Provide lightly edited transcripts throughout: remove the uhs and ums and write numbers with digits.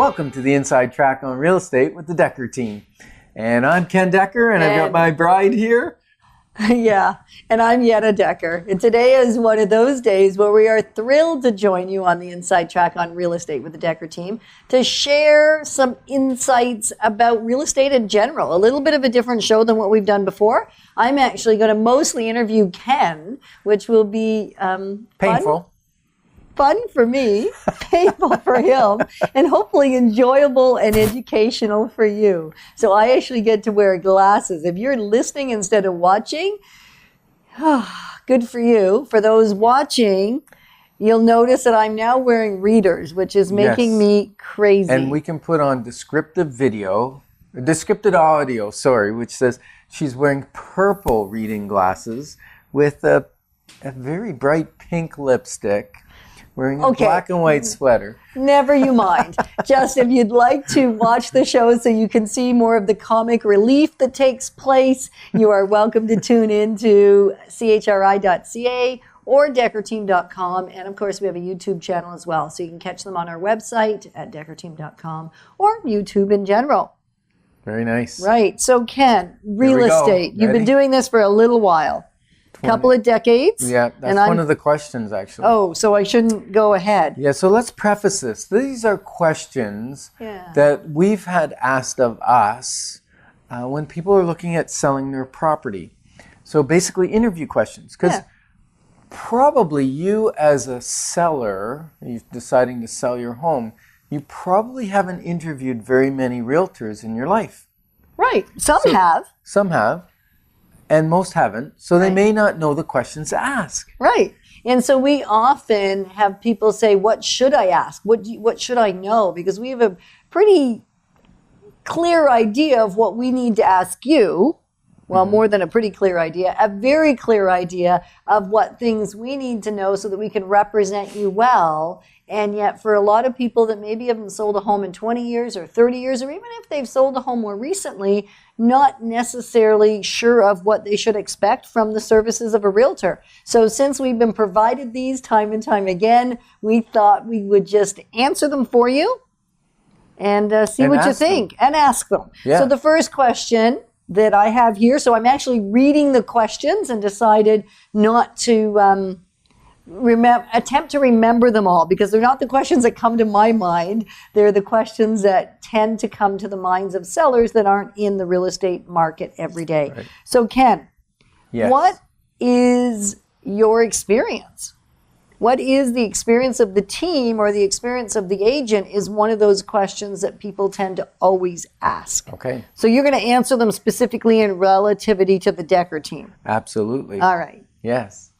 Welcome to the Inside Track on Real Estate with the Dekker Team. And I'm Ken Dekker, and I've got my bride here. Yeah, and I'm Yetta Dekker. And today is one of those days where we are thrilled to join you on the Inside Track on Real Estate with the Dekker Team to share some insights about real estate in general. A little bit of a different show than what we've done before. I'm actually going to mostly interview Ken, which will be Painful. Fun for me, painful for him, and hopefully enjoyable and educational for you. So I actually get to wear glasses. If you're listening instead of watching, good for you. For those watching, you'll notice that I'm now wearing readers, which is making me crazy. And we can put on descriptive audio, which says she's wearing purple reading glasses with a very bright pink lipstick. Wearing a black and white sweater. Never you mind. Just if you'd like to watch the show so you can see more of the comic relief that takes place, you are welcome to tune in to CHRI.ca or DekkerTeam.com. And of course, we have a YouTube channel as well. So you can catch them on our website at DekkerTeam.com or YouTube in general. Very nice. Right. So Ken, real estate. You've been doing this for a little while. Couple of decades. Yeah, that's one of the questions, actually. Oh, so I shouldn't go ahead. Yeah, so let's preface this. These are questions that we've had asked of us when people are looking at selling their property. So basically interview questions. Because probably you as a seller, you're deciding to sell your home, you probably haven't interviewed very many realtors in your life. Right. Some have. Some have. And most haven't, so they may not know the questions to ask. Right. And so we often have people say, what should I ask? What should I know? Because we have a pretty clear idea of what we need to ask you. Well, more than a pretty clear idea, a very clear idea of what things we need to know so that we can represent you well. And yet for a lot of people that maybe haven't sold a home in 20 years or 30 years, or even if they've sold a home more recently, not necessarily sure of what they should expect from the services of a realtor. So since we've been provided these time and time again, we thought we would just answer them for you and see what you think and ask them. Yeah. So the first question that I have here, so I'm actually reading the questions and decided not to attempt to remember them all because they're not the questions that come to my mind. They're the questions that tend to come to the minds of sellers that aren't in the real estate market every day. Right. So Ken, what is your experience? What is the experience of the team or the experience of the agent is one of those questions that people tend to always ask. Okay. So you're going to answer them specifically in relativity to the Dekker team. Absolutely. All right. Yes.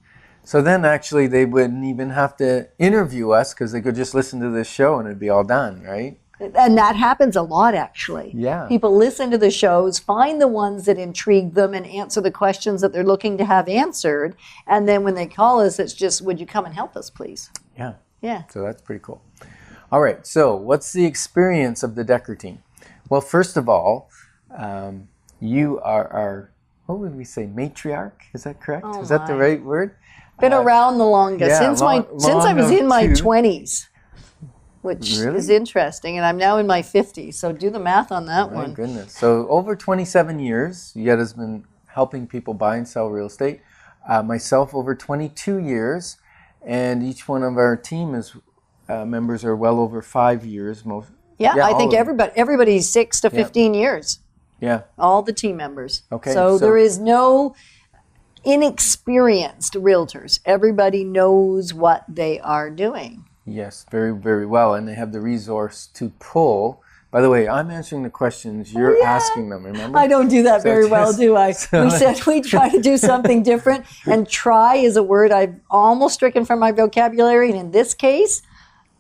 So then actually they wouldn't even have to interview us because they could just listen to this show and it'd be all done, right? And that happens a lot, actually. Yeah. People listen to the shows, find the ones that intrigue them, and answer the questions that they're looking to have answered. And then when they call us, it's just, would you come and help us, please? Yeah. Yeah. So that's pretty cool. All right. So what's the experience of the Dekker team? Well, first of all, you are our, what would we say, matriarch? Is that correct? Is that the right word? Been around the longest, since I was in my 20s. Which is interesting, and I'm now in my 50s, so do the math on that one. My goodness. So over 27 years, Yetta's been helping people buy and sell real estate. Myself, over 22 years, and each one of our team members are well over 5 years. I think everybody's 6 to 15 years. Yeah. All the team members. Okay. So there is no inexperienced realtors. Everybody knows what they are doing. Yes, very, very well. And they have the resource to pull. By the way, I'm answering the questions. You're asking them, remember? I don't do that very well, do I? We said we try to do something different. And try is a word I've almost stricken from my vocabulary. And in this case,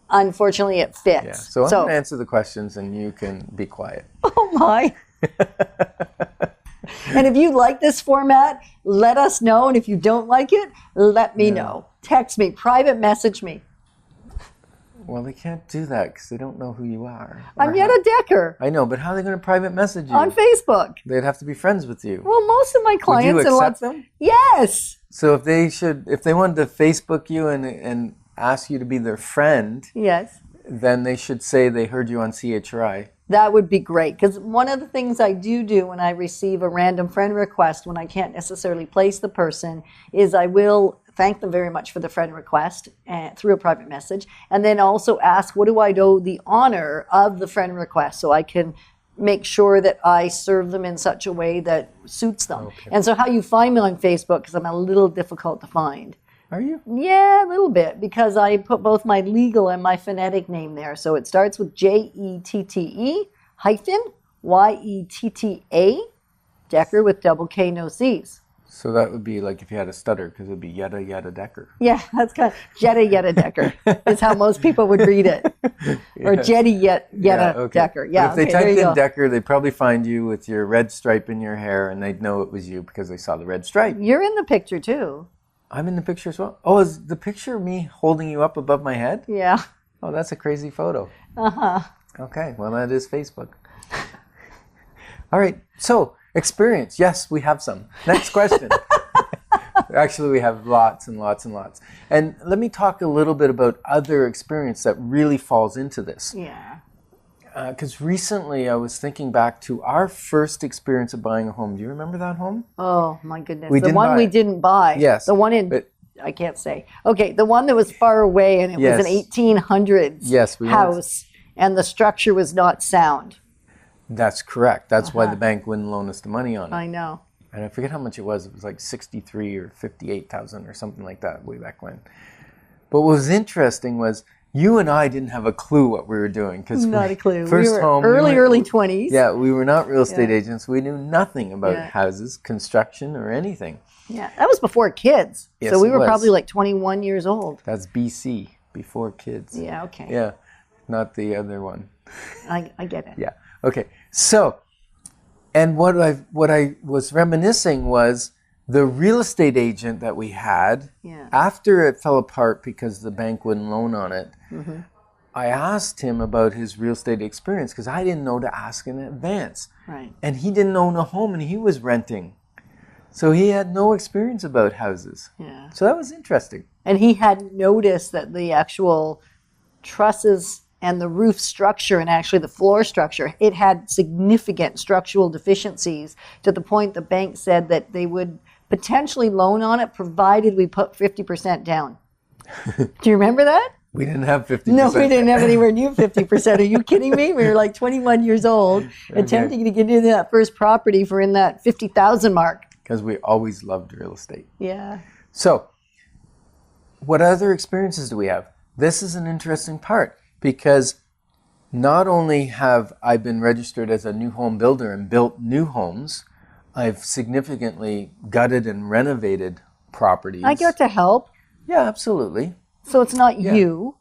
unfortunately, it fits. Yeah. So I'm going to answer the questions and you can be quiet. Oh, my. And if you like this format, let us know. And if you don't like it, let me know. Text me, private message me. Well, they can't do that because they don't know who you are. I'm Yetta Dekker. I know, but how are they going to private message you? On Facebook. They'd have to be friends with you. Well, most of my clients... Would you accept them? Yes. So if they wanted to Facebook you and ask you to be their friend... Yes. then they should say they heard you on CHRI. That would be great, because one of the things I do when I receive a random friend request, when I can't necessarily place the person, is I will thank them very much for the friend request through a private message, and then also ask, what do I owe the honor of the friend request, so I can make sure that I serve them in such a way that suits them. Okay. And so how you find me on Facebook, because I'm a little difficult to find. Are you? Yeah, a little bit, because I put both my legal and my phonetic name there. So it starts with JETTE -YETTA, Dekker with double K, no C's. So that would be like if you had a stutter, because it would be Yetta Dekker. Yeah, that's kind of Yetta Dekker is how most people would read it. Or Jetty Yetta Dekker. Yeah, but if they typed in Dekker, they'd probably find you with your red stripe in your hair, and they'd know it was you because they saw the red stripe. You're in the picture too. I'm in the picture as well. Oh, is the picture me holding you up above my head? Yeah. Oh, that's a crazy photo. Okay, well, that is Facebook. All right, so experience. Yes, we have some. Next question. Actually, we have lots and lots and lots. And let me talk a little bit about other experience that really falls into this. Yeah. Because recently I was thinking back to our first experience of buying a home. Do you remember that home? Oh, my goodness. The one we didn't buy. Yes. The one in, I can't say. Okay, the one that was far away, and it was an 1800s house, and the structure was not sound. That's correct. That's why the bank wouldn't loan us the money on it. I know. And I forget how much it was. It was like 63 or 58,000 or something like that way back when. But what was interesting was you and I didn't have a clue what we were doing. Not a clue. First we were home, early 20s. Yeah, we were not real estate agents. We knew nothing about houses, construction, or anything. Yeah, that was before kids. Yes, so we were probably like 21 years old. That's BC, before kids. Yeah, okay. Yeah, not the other one. I get it. Yeah, okay. So, and what I was reminiscing was the real estate agent that we had, after it fell apart because the bank wouldn't loan on it, I asked him about his real estate experience because I didn't know to ask in advance. Right. And he didn't own a home and he was renting. So he had no experience about houses. Yeah. So that was interesting. And he had noticed that the actual trusses and the roof structure and actually the floor structure, it had significant structural deficiencies to the point the bank said that they would potentially loan on it provided we put 50% down. Do you remember that? We didn't have 50%. No, we didn't have anywhere near 50%. Are you kidding me? We were like 21 years old, attempting to get into that first property for in that 50,000 mark. Because we always loved real estate. Yeah. So, what other experiences do we have? This is an interesting part because not only have I been registered as a new home builder and built new homes, I've significantly gutted and renovated properties. I got to help. Yeah, absolutely. So it's not you.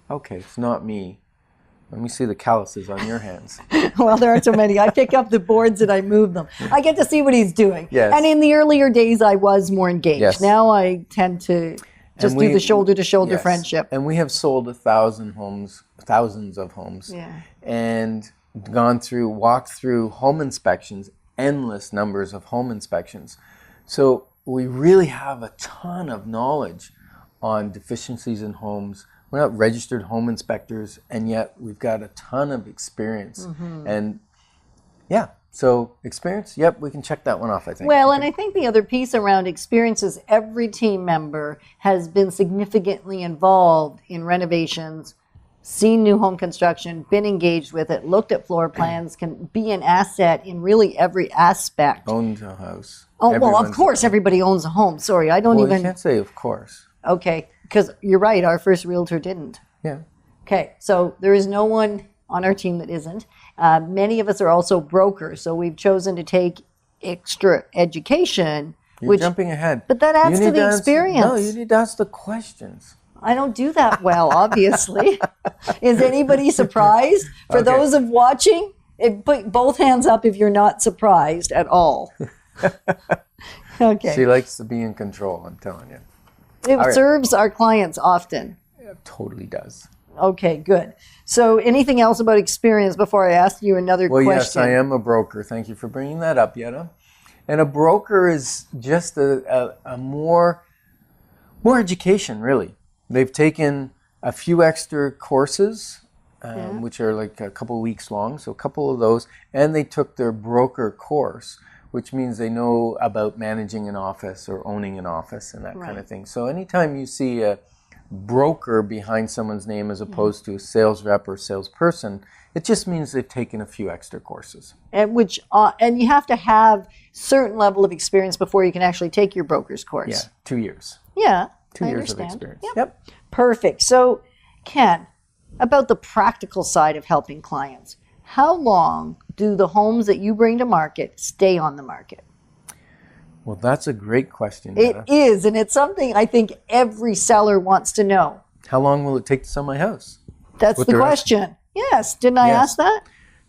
Okay, it's not me. Let me see the calluses on your hands. Well, there aren't so many. I pick up the boards and I move them. I get to see what he's doing. Yes. And in the earlier days, I was more engaged. Yes. Now I tend to just do the shoulder-to-shoulder friendship. And we have sold 1,000 homes, thousands of homes, and walked through home inspections, endless numbers of home inspections. So we really have a ton of knowledge on deficiencies in homes. We're not registered home inspectors, and yet we've got a ton of experience. And so experience, we can check that one off, I think. Well, and I think the other piece around experience is every team member has been significantly involved in renovations, seen new home construction, been engaged with it, looked at floor plans, can be an asset in really every aspect. Owned a house. Oh, well, of course, everybody owns a home. Sorry, I don't even... You can't say of course. Okay, because you're right, our first realtor didn't. Yeah. Okay, so there is no one on our team that isn't. Many of us are also brokers, so we've chosen to take extra education. You're jumping ahead. But that adds to the experience. No, you need to ask the questions. I don't do that well, obviously. Is anybody surprised? For those of watching, put both hands up if you're not surprised at all. Okay. She likes to be in control, I'm telling you. It serves our clients often. It totally does. Okay, good. So anything else about experience before I ask you another question? Well, yes, I am a broker. Thank you for bringing that up, Yetta. And a broker is just a more education, really. They've taken a few extra courses, which are like a couple of weeks long. So a couple of those. And they took their broker course, which means they know about managing an office or owning an office and that kind of thing. So anytime you see a broker behind someone's name as opposed to a sales rep or salesperson, it just means they've taken a few extra courses. And and you have to have certain level of experience before you can actually take your broker's course. Yeah, 2 years. Yeah, 2 I years understand. of experience. Yep. Perfect. So, Ken, about the practical side of helping clients, how long do the homes that you bring to market stay on the market? Well, that's a great question, It Yetta. is, and it's something I think every seller wants to know. How long will it take to sell my house? That's the question. Yes. Didn't I ask that?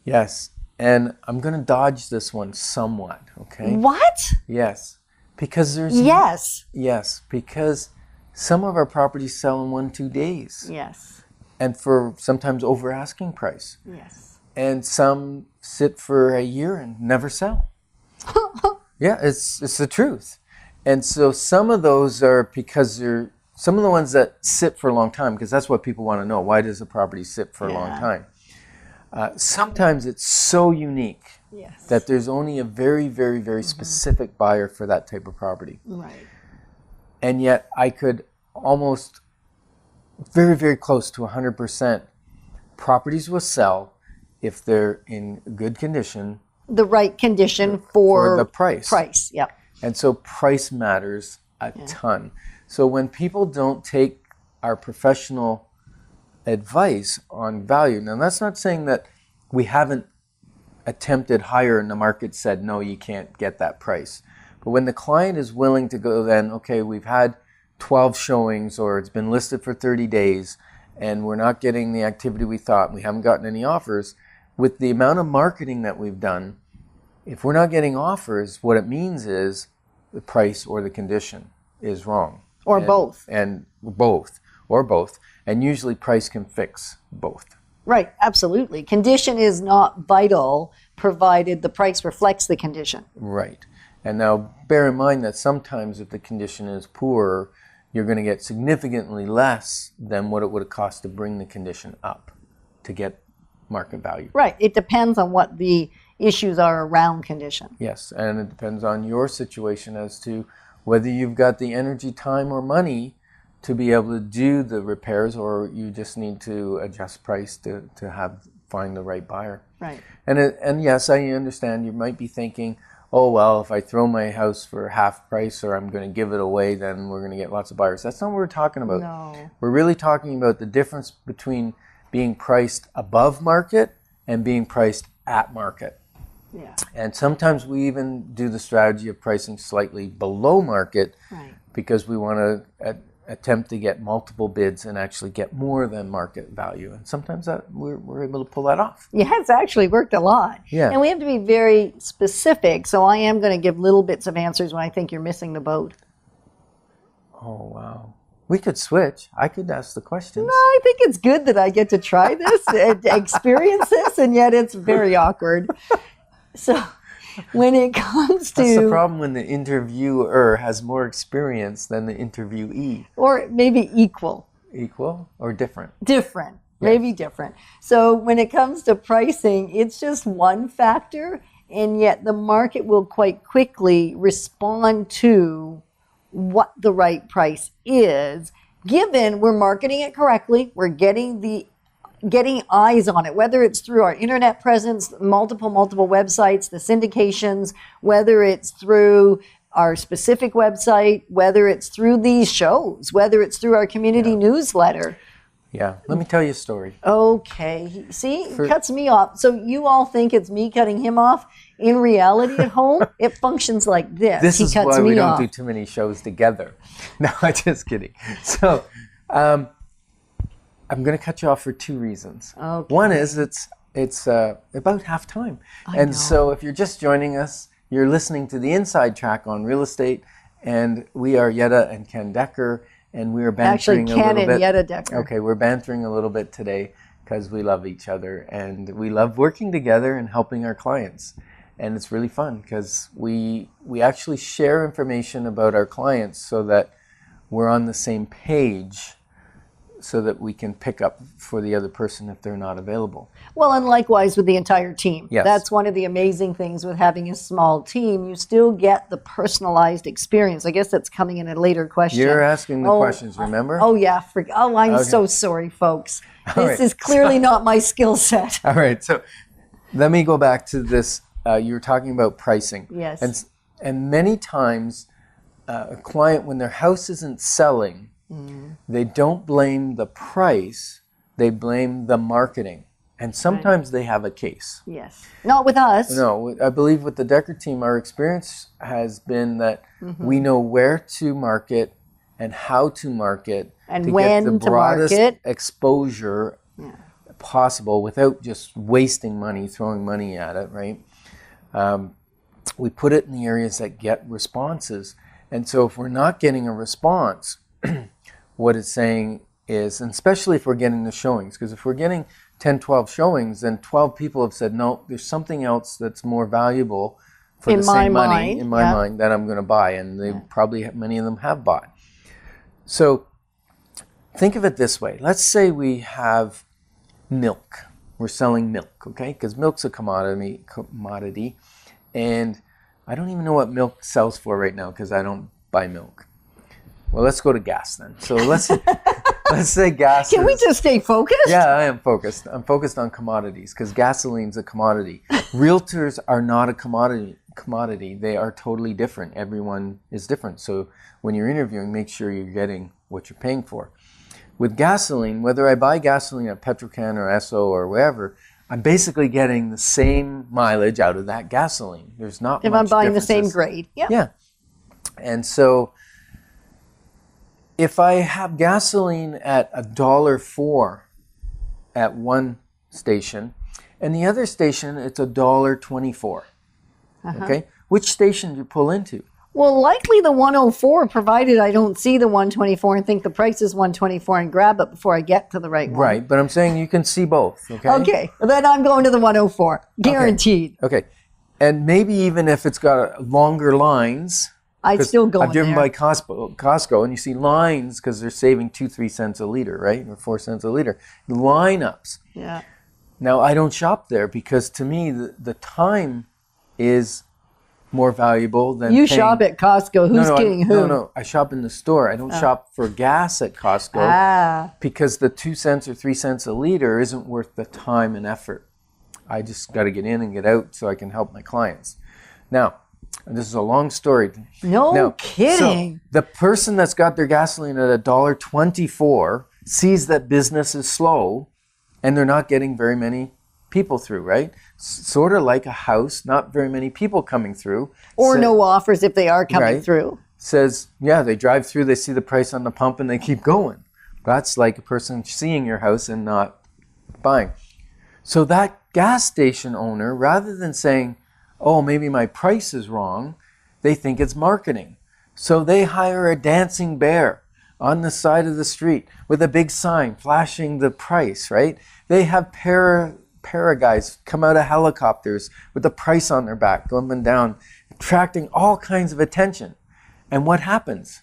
Yes. And I'm going to dodge this one somewhat, okay? What? Yes. Because there's... Yes. Yes, because some of our properties sell in 1-2 days. Yes. And for sometimes over asking price. Yes. And some sit for a year and never sell. Yeah, it's the truth. And so some of those are because they're... Some of the ones that sit for a long time, because that's what people want to know. Why does a property sit for a long time? Sometimes it's so unique that there's only a very, very, very specific buyer for that type of property. Right. And yet I could almost very, very close to 100% properties will sell if they're in good condition. The right condition for the price. Price, yep. And so price matters a ton. So when people don't take our professional advice on value, now that's not saying that we haven't attempted higher and the market said, no, you can't get that price. But when the client is willing to go then, okay, we've had 12 showings or it's been listed for 30 days and we're not getting the activity we thought, and we haven't gotten any offers, with the amount of marketing that we've done, if we're not getting offers, what it means is the price or the condition is wrong. Or both. And both. Or both. And usually price can fix both. Right, absolutely. Condition is not vital provided the price reflects the condition. Right. And now bear in mind that sometimes if the condition is poor, you're going to get significantly less than what it would have cost to bring the condition up to get market value. Right. It depends on what the issues are around condition. Yes, and it depends on your situation as to whether you've got the energy, time, or money to be able to do the repairs, or you just need to adjust price to find the right buyer. Right. And yes, I understand you might be thinking, oh, well, if I throw my house for half price or I'm going to give it away, then we're going to get lots of buyers. That's not what we're talking about. No. We're really talking about the difference between being priced above market and being priced at market. Yeah. And sometimes we even do the strategy of pricing slightly below market because we want to attempt to get multiple bids and actually get more than market value. And sometimes that we're able to pull that off. Yeah, it's actually worked a lot. Yeah. And we have to be very specific. So I am going to give little bits of answers when I think you're missing the boat. Oh, wow. We could switch. I could ask the questions. No, I think it's good that I get to try this and experience this, and yet it's very awkward. So when it comes to... That's the problem when the interviewer has more experience than the interviewee. Or maybe equal. Equal or different? Different. Yes. Maybe different. So when it comes to pricing, it's just one factor, and yet the market will quite quickly respond to what the right price is, given we're marketing it correctly, we're getting eyes on it, whether it's through our internet presence, multiple websites, the syndications, whether it's through our specific website, whether it's through these shows, whether it's through our community newsletter. Yeah. Let me tell you a story. Okay. See, it cuts me off. So you all think it's me cutting him off. In reality at home, it functions like this. This is why we don't off. do too many shows together. No, I'm just kidding. So I'm going to cut you off for two reasons. Okay. One is it's about half time. And so if you're just joining us, you're listening to the Inside Track on real estate, and we are Yetta and Ken Dekker, and we are bantering a little bit. Actually, Ken and Yetta Dekker. Okay, we're bantering a little bit today because we love each other, and we love working together and helping our clients. And it's really fun because we actually share information about our clients so that we're on the same page so that we can pick up for the other person if they're not available. Well, and likewise with the entire team. Yes. That's one of the amazing things with having a small team. You still get the personalized experience. I guess that's coming in a later question. You're asking the questions, remember? Oh, yeah. I'm so sorry, folks. This is clearly not my skill set. All right. So let me go back to this. You were talking about pricing. Yes. And many times a client, when their house isn't selling, they don't blame the price, they blame the marketing. And sometimes they have a case. Yes. Not with us. No, I believe with the Dekker team, our experience has been that we know where to market and how to market and to when get the to broadest market. exposure possible without just wasting money, throwing money at it, right? We put it in the areas that get responses. And so if we're not getting a response, what it's saying is, and especially if we're getting the showings, because if we're getting 10, 12 showings, then 12 people have said, no, there's something else that's more valuable for the same money, in my mind, that I'm going to buy. And they probably, many of them have bought. So think of it this way. Let's say we have milk. We're selling milk, okay? Because milk's a commodity. And I don't even know what milk sells for right now because I don't buy milk. Well, let's go to gas then. So let's say gas. Can we just stay focused? Yeah, I am focused. I'm focused on commodities because gasoline's a commodity. Realtors are not a commodity. They are totally different. Everyone is different. So when you're interviewing, make sure you're getting what you're paying for. With gasoline, whether I buy gasoline at Petrocan or Esso or wherever, I'm basically getting the same mileage out of that gasoline. There's not much if I'm buying the differences. same grade. Yeah. And so if I have gasoline at $1.04 at one station, and the other station it's $1.24. Okay, which station do you pull into? Well, likely the 104, provided I don't see the 124 and think the price is 124 and grab it before I get to the right one. Right, but I'm saying you can see both. Okay. Okay, then I'm going to the 104, guaranteed. Okay, and maybe even if it's got longer lines. I'd still go in I've driven there. by Costco, and you see lines because they're saving 2-3 cents a liter, right, or 4 cents a liter. Lineups. Yeah. Now I don't shop there because to me the time is more valuable than you paying. Shop at Costco. Who's kidding who? No, I shop in the store. I don't shop for gas at Costco because the 2 cents or 3 cents a liter isn't worth the time and effort. I just got to get in and get out so I can help my clients. Now, and this is a long story. No kidding. So the person that's got their gasoline at $1.24 sees that business is slow and they're not getting very many people through, right? Sort of like a house, not very many people coming through. Or no offers if they are coming through. Says, yeah, they drive through, they see the price on the pump and they keep going. That's like a person seeing your house and not buying. So that gas station owner, rather than saying, oh, maybe my price is wrong, they think it's marketing. So they hire a dancing bear on the side of the street with a big sign flashing the price, right? They have para guys come out of helicopters with the price on their back, going up and down, attracting all kinds of attention. And what happens?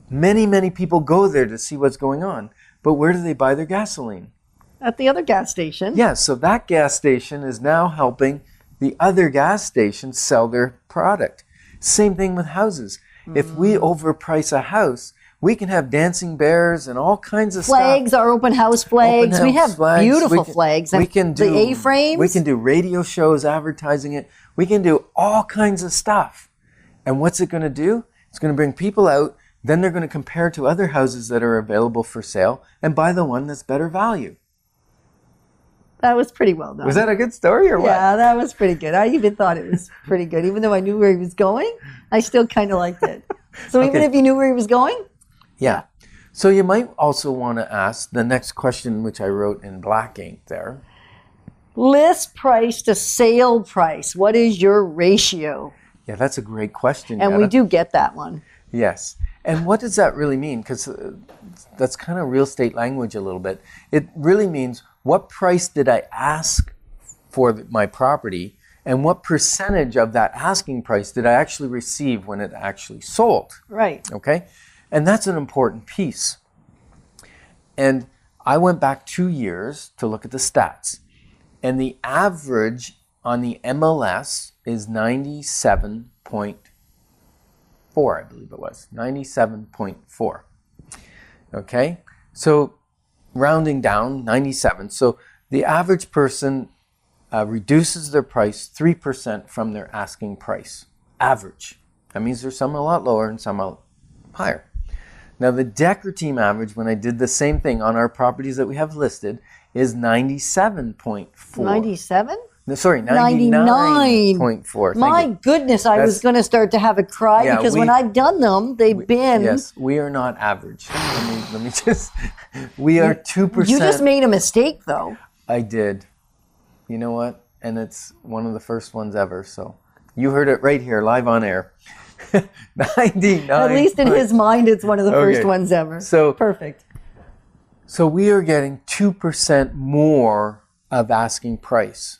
Many, many people go there to see what's going on. But where do they buy their gasoline? At the other gas station. Yeah, so that gas station is now helping the other gas stations sell their product. Same thing with houses. If we overprice a house, we can have dancing bears and all kinds of flags, stuff. Our open house flags. We have beautiful flags. We can do the A-frames. We can do radio shows advertising it. We can do all kinds of stuff. And what's it going to do? It's going to bring people out. Then they're going to compare to other houses that are available for sale and buy the one that's better value. That was pretty well done. Was that a good story or what? Yeah, that was pretty good. I even thought it was pretty good. Even though I knew where he was going, I still kind of liked it. So even if you knew where he was going? Yeah. So you might also want to ask the next question, which I wrote in black ink there. List price to sale price. What is your ratio? Yeah, that's a great question, And Yetta. we do get that one. Yes. And what does that really mean? Because that's kind of real estate language a little bit. It really means, what price did I ask for my property, and what percentage of that asking price did I actually receive when it actually sold? Right. Okay? And that's an important piece. And I went back 2 years to look at the stats. And the average on the MLS is 97.4, I believe it was. 97.4. Okay? So rounding down, 97. So the average person reduces their price 3% from their asking price. Average. That means there's some a lot lower and some a lot higher. Now the Dekker Team average, when I did the same thing on our properties that we have listed, is 97.4. 97? No, sorry, 99.4. My goodness, I was going to start to have a cry because when I've done them, they've been... Yes, we are not average. Let me just... We are 2%. You just made a mistake, though. I did. You know what? And it's one of the first ones ever, so... You heard it right here, live on air. 99. At least in his mind, it's one of the first ones ever. So perfect. So we are getting 2% more of asking price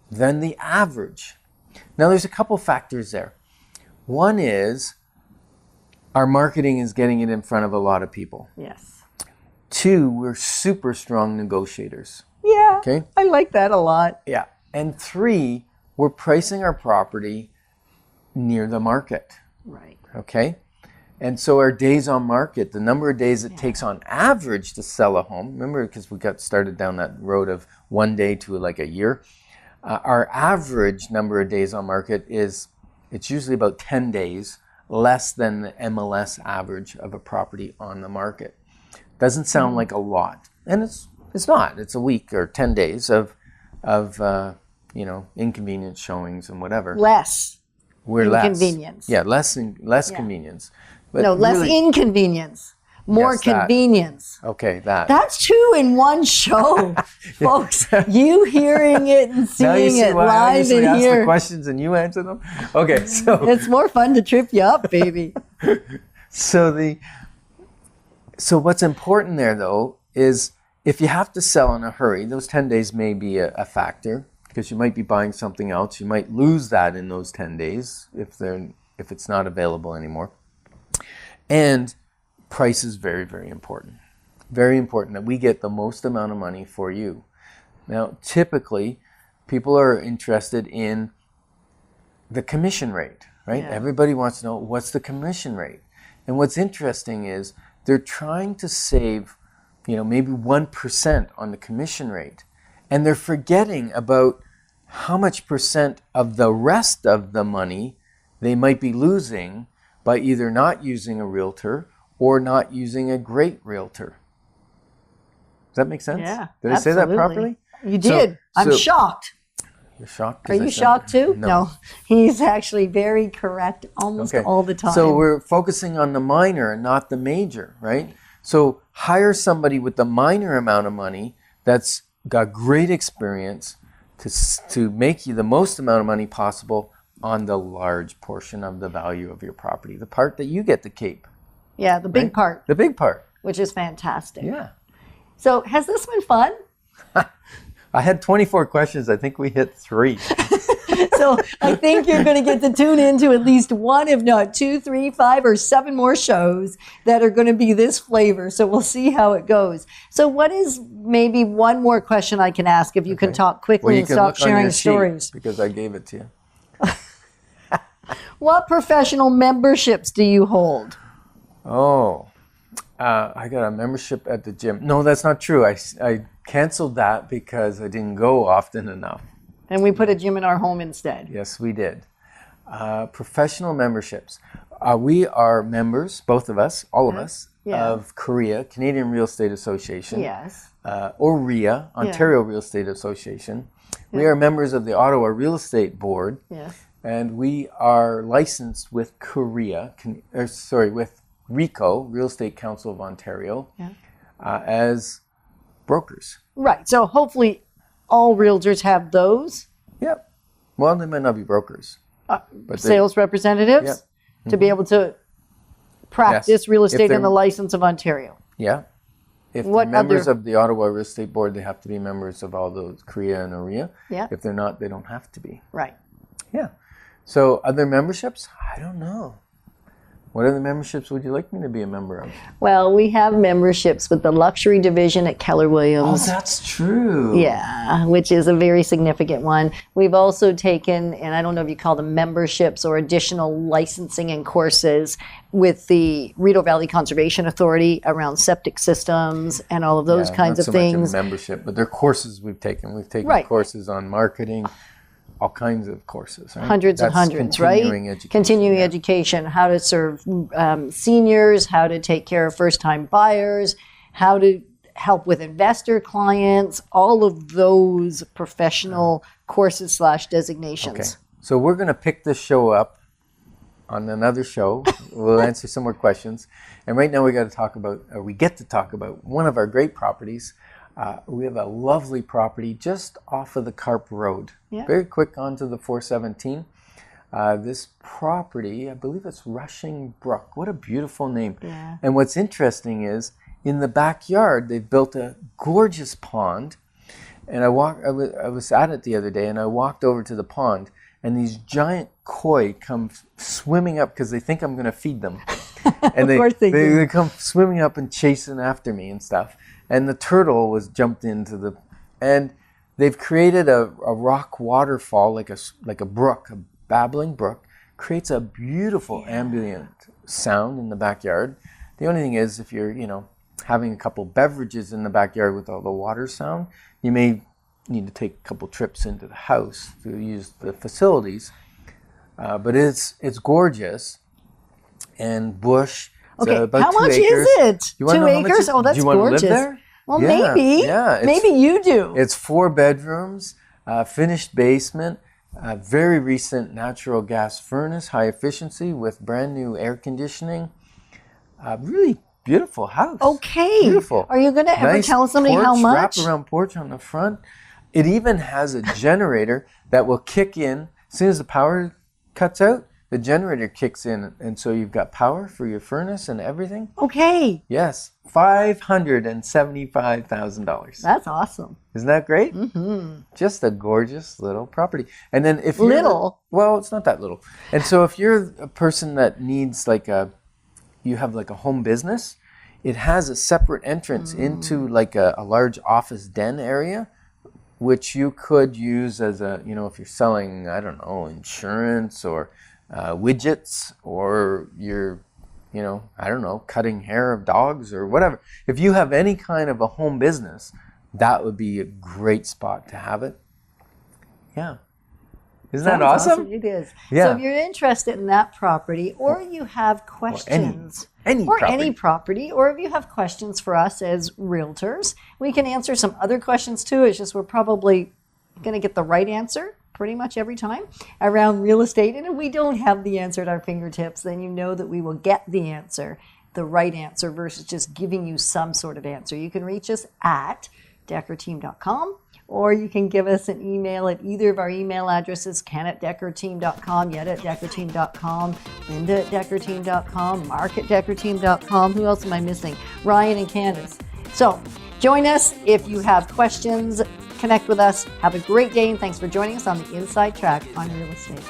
than the average. Now, there's a couple factors there. One is our marketing is getting it in front of a lot of people. Yes. 2, we're super strong negotiators. Yeah. Okay. I like that a lot. Yeah. And 3, we're pricing our property near the market. Right. Okay? And so our days on market, the number of days it takes on average to sell a home, remember, because we got started down that road of 1 day to like a year, our average number of days on market it's usually about 10 days less than the MLS average of a property on the market. Doesn't sound like a lot. And it's not. It's a week or 10 days of inconvenience showings and whatever. Less. We're inconvenience. Less convenience. But no, less inconvenience. More convenience. Okay, that. That's 2 in one show. Folks, you hearing it and seeing it live in I ask here. the questions and you answer them? Okay, so... It's more fun to trip you up, baby. So what's important there, though, is if you have to sell in a hurry, those 10 days may be a factor. Because you might be buying something else. You might lose that in those 10 days if it's not available anymore. And price is very, very important. Very important that we get the most amount of money for you. Now, typically, people are interested in the commission rate, right? Yeah. Everybody wants to know, what's the commission rate? And what's interesting is they're trying to save, maybe 1% on the commission rate. And they're forgetting about how much percent of the rest of the money they might be losing by either not using a realtor or not using a great realtor. Does that make sense? Yeah. Did I say that properly? You did. I'm shocked. You're shocked? Are you shocked too? No. He's actually very correct almost all the time. So we're focusing on the minor and not the major, right? So hire somebody with the minor amount of money that's got great experience to make you the most amount of money possible on the large portion of the value of your property, the part that you get to keep. Yeah, the big part. The big part. Which is fantastic. Yeah. So has this been fun? I had 24 questions. I think we hit 3. So I think you're going to get to tune into at least 1, if not 2, 3, 5, or 7 more shows that are going to be this flavor. So we'll see how it goes. So what is maybe one more question I can ask if you can talk quickly and stop sharing stories? Because I gave it to you. What professional memberships do you hold? Oh, I got a membership at the gym. No, that's not true. I canceled that because I didn't go often enough. And we put a gym in our home instead. Yes, we did. Professional memberships. We are members, both of us, all of us, of CHRI, Canadian Real Estate Association. Yes. Or RIA, Ontario Real Estate Association. We are members of the Ottawa Real Estate Board. Yes. And we are licensed with with RECO, Real Estate Council of Ontario, as brokers. Right. So hopefully all realtors have those. Yep. Well, they might not be brokers. But sales representatives to be able to practice real estate in the license of Ontario. Yeah. If they're members of the Ottawa Real Estate Board, they have to be members of all those CHRI and OREA. Yeah. If they're not, they don't have to be. Right. Yeah. So other memberships? I don't know. What other memberships would you like me to be a member of? Well, we have memberships with the luxury division at Keller Williams. Oh, that's true. Yeah, which is a very significant one. We've also taken, and I don't know if you call them memberships or additional licensing and courses with the Rideau Valley Conservation Authority around septic systems and all of those kinds of things. Not so much a membership, but they're courses we've taken. We've taken courses on marketing, all kinds of courses. Right? Hundreds and hundreds, right? Continuing education, how to serve seniors, how to take care of first-time buyers, how to help with investor clients, all of those professional courses / designations. Okay. So we're going to pick this show up on another show. We'll answer some more questions. And right now we get to talk about one of our great properties. We have a lovely property just off of the Carp Road. Yeah. Very quick onto the 417. This property, I believe it's Rushing Brook. What a beautiful name. Yeah. And what's interesting is in the backyard, they've built a gorgeous pond. And I was at it the other day, and I walked over to the pond, and these giant koi come swimming up because they think I'm going to feed them. And they come swimming up and chasing after me and stuff. And the turtle was jumped into and they've created a rock waterfall, like a brook, a babbling brook, creates a beautiful ambient sound in the backyard. The only thing is, if you're, having a couple beverages in the backyard with all the water sound, you may need to take a couple trips into the house to use the facilities. But it's gorgeous and bush. Okay, about how much acres. Is it? 2 acres? Oh, that's gorgeous. Do you want to live there? Well, maybe. Yeah, maybe you do. It's 4 bedrooms, finished basement, very recent natural gas furnace, high efficiency with brand new air conditioning. Really beautiful house. Okay. Beautiful. Are you going to ever tell somebody how much? Wraparound porch on the front. It even has a generator that will kick in as soon as the power cuts out. The generator kicks in, and so you've got power for your furnace and everything. Okay. Yes, $575,000. That's awesome. Isn't that great? Mm-hmm. Just a gorgeous little property. And then if well, it's not that little. And so if you're a person that needs you have a home business, it has a separate entrance into a large office den area, which you could use as if you're selling, I don't know, insurance or widgets, or you're, I don't know, cutting hair of dogs or whatever. If you have any kind of a home business, that would be a great spot to have it. Yeah. Isn't that awesome? It is. Yeah. So if you're interested in that property, or you have questions, any property, or if you have questions for us as realtors, we can answer some other questions too. It's just we're probably going to get the right answer pretty much every time around real estate. And if we don't have the answer at our fingertips, then you know that we will get the answer, the right answer, versus just giving you some sort of answer. You can reach us at dekkerteam.com, or you can give us an email at either of our email addresses, ken@dekkerteam.com, yetta@dekkerteam.com, linda@dekkerteam.com, mark@dekkerteam.com. Who else am I missing? Ryan and Candace. So join us if you have questions. Connect with us. Have a great day, and thanks for joining us on the Inside Track on Real Estate.